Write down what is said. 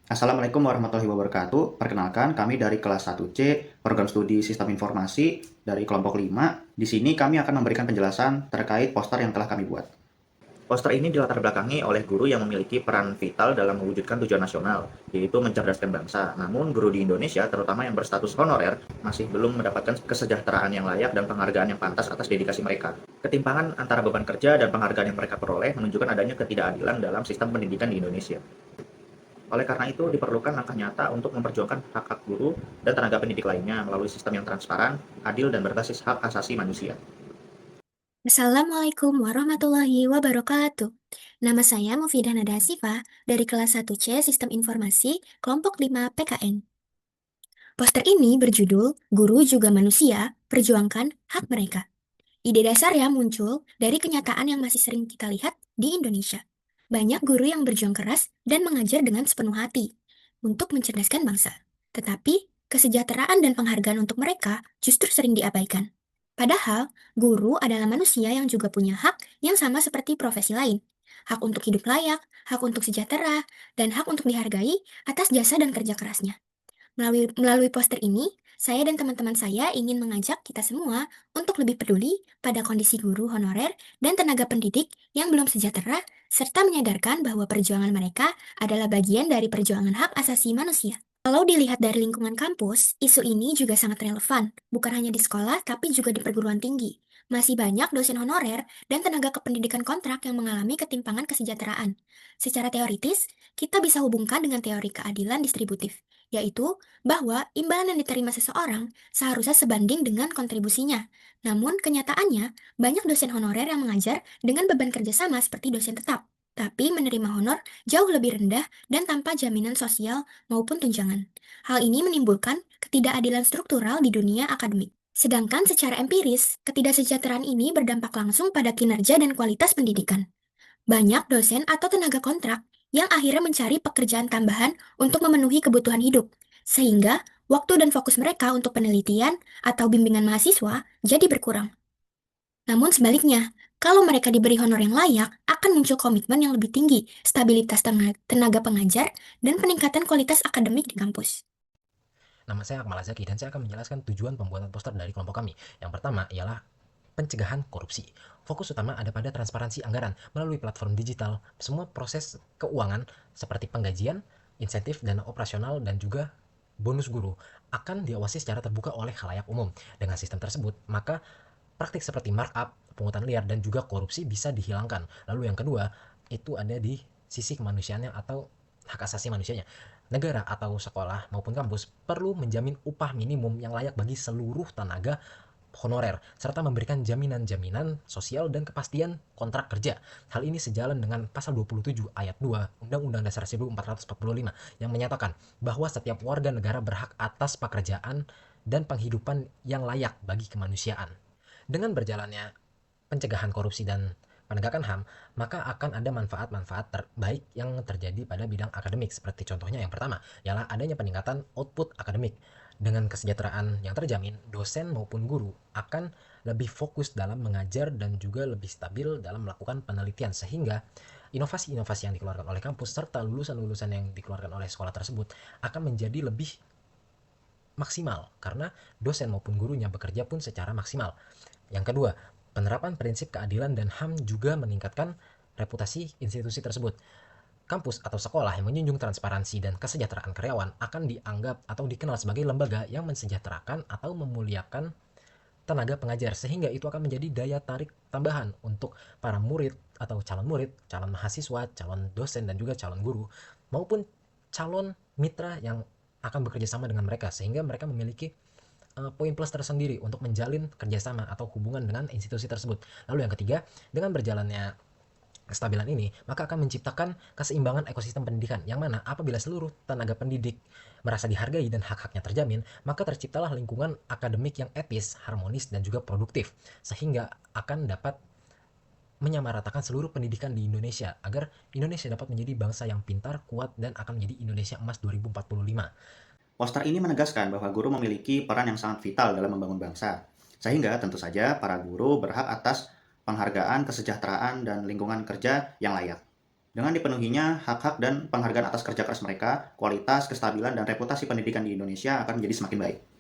Assalamualaikum warahmatullahi wabarakatuh. Perkenalkan, kami dari kelas 1C, Program Studi Sistem Informasi dari kelompok 5. Di sini kami akan memberikan penjelasan terkait poster yang telah kami buat. Poster ini dilatar belakangi oleh guru yang memiliki peran vital dalam mewujudkan tujuan nasional, yaitu mencerdaskan bangsa. Namun, guru di Indonesia, terutama yang berstatus honorer, masih belum mendapatkan kesejahteraan yang layak dan penghargaan yang pantas atas dedikasi mereka. Ketimpangan antara beban kerja dan penghargaan yang mereka peroleh menunjukkan adanya ketidakadilan dalam sistem pendidikan di Indonesia. Oleh karena itu, diperlukan langkah nyata untuk memperjuangkan hak-hak guru dan tenaga pendidik lainnya melalui sistem yang transparan, adil, dan berbasis hak asasi manusia. Assalamualaikum warahmatullahi wabarakatuh. Nama saya Mufidah Nada Asifah dari kelas 1C Sistem Informasi kelompok 5 PKN. Poster ini berjudul Guru Juga Manusia, Perjuangkan Hak Mereka. Ide dasarnya muncul dari kenyataan yang masih sering kita lihat di Indonesia. Banyak guru yang berjuang keras dan mengajar dengan sepenuh hati untuk mencerdaskan bangsa. Tetapi, kesejahteraan dan penghargaan untuk mereka justru sering diabaikan. Padahal, guru adalah manusia yang juga punya hak yang sama seperti profesi lain. Hak untuk hidup layak, hak untuk sejahtera, dan hak untuk dihargai atas jasa dan kerja kerasnya. Melalui poster ini, saya dan teman-teman saya ingin mengajak kita semua untuk lebih peduli pada kondisi guru honorer dan tenaga pendidik yang belum sejahtera, serta menyadarkan bahwa perjuangan mereka adalah bagian dari perjuangan hak asasi manusia. Kalau dilihat dari lingkungan kampus, isu ini juga sangat relevan, bukan hanya di sekolah tapi juga di perguruan tinggi. Masih banyak dosen honorer dan tenaga kependidikan kontrak yang mengalami ketimpangan kesejahteraan. Secara teoritis, kita bisa hubungkan dengan teori keadilan distributif, yaitu bahwa imbalan yang diterima seseorang seharusnya sebanding dengan kontribusinya. Namun, kenyataannya, banyak dosen honorer yang mengajar dengan beban kerja sama seperti dosen tetap, tapi menerima honor jauh lebih rendah dan tanpa jaminan sosial maupun tunjangan. Hal ini menimbulkan ketidakadilan struktural di dunia akademik. Sedangkan secara empiris, ketidaksejahteraan ini berdampak langsung pada kinerja dan kualitas pendidikan. Banyak dosen atau tenaga kontrak yang akhirnya mencari pekerjaan tambahan untuk memenuhi kebutuhan hidup, sehingga waktu dan fokus mereka untuk penelitian atau bimbingan mahasiswa jadi berkurang. Namun sebaliknya, kalau mereka diberi honor yang layak, akan muncul komitmen yang lebih tinggi, stabilitas tenaga pengajar, dan peningkatan kualitas akademik di kampus. Nama saya Akmal Azaki dan saya akan menjelaskan tujuan pembuatan poster dari kelompok kami. Yang pertama ialah pencegahan korupsi. Fokus utama ada pada transparansi anggaran melalui platform digital. Semua proses keuangan seperti penggajian, insentif, dana operasional, dan juga bonus guru akan diawasi secara terbuka oleh khalayak umum. Dengan sistem tersebut, maka praktik seperti markup, pungutan liar, dan juga korupsi bisa dihilangkan. Lalu yang kedua, itu ada di sisi kemanusiaannya atau hak asasi manusianya. Negara atau sekolah maupun kampus perlu menjamin upah minimum yang layak bagi seluruh tenaga honorer, serta memberikan jaminan-jaminan sosial dan kepastian kontrak kerja. Hal ini sejalan dengan pasal 27 ayat 2 Undang-Undang Dasar 1445 yang menyatakan bahwa setiap warga negara berhak atas pekerjaan dan penghidupan yang layak bagi kemanusiaan. Dengan berjalannya pencegahan korupsi dan penegakan HAM, maka akan ada manfaat-manfaat terbaik yang terjadi pada bidang akademik. Seperti contohnya yang pertama, ialah adanya peningkatan output akademik. Dengan kesejahteraan yang terjamin, dosen maupun guru akan lebih fokus dalam mengajar dan juga lebih stabil dalam melakukan penelitian, sehingga inovasi-inovasi yang dikeluarkan oleh kampus serta lulusan-lulusan yang dikeluarkan oleh sekolah tersebut akan menjadi lebih maksimal karena dosen maupun gurunya bekerja pun secara maksimal. Yang kedua, penerapan prinsip keadilan dan HAM juga meningkatkan reputasi institusi tersebut. Kampus atau sekolah yang menjunjung transparansi dan kesejahteraan karyawan akan dianggap atau dikenal sebagai lembaga yang mensejahterakan atau memuliakan tenaga pengajar, sehingga itu akan menjadi daya tarik tambahan untuk para murid atau calon murid, calon mahasiswa, calon dosen, dan juga calon guru maupun calon mitra yang akan bekerja sama dengan mereka, sehingga mereka memiliki poin plus tersendiri untuk menjalin kerjasama atau hubungan dengan institusi tersebut. Lalu yang ketiga, dengan berjalannya kestabilan ini, maka akan menciptakan keseimbangan ekosistem pendidikan, yang mana apabila seluruh tenaga pendidik merasa dihargai dan hak-haknya terjamin, maka terciptalah lingkungan akademik yang etis, harmonis, dan juga produktif, sehingga akan dapat menyamaratakan seluruh pendidikan di Indonesia agar Indonesia dapat menjadi bangsa yang pintar, kuat, dan akan menjadi Indonesia emas 2045. Poster ini menegaskan bahwa guru memiliki peran yang sangat vital dalam membangun bangsa, sehingga tentu saja para guru berhak atas penghargaan, kesejahteraan, dan lingkungan kerja yang layak. Dengan dipenuhinya hak-hak dan penghargaan atas kerja keras mereka, kualitas, kestabilan, dan reputasi pendidikan di Indonesia akan menjadi semakin baik.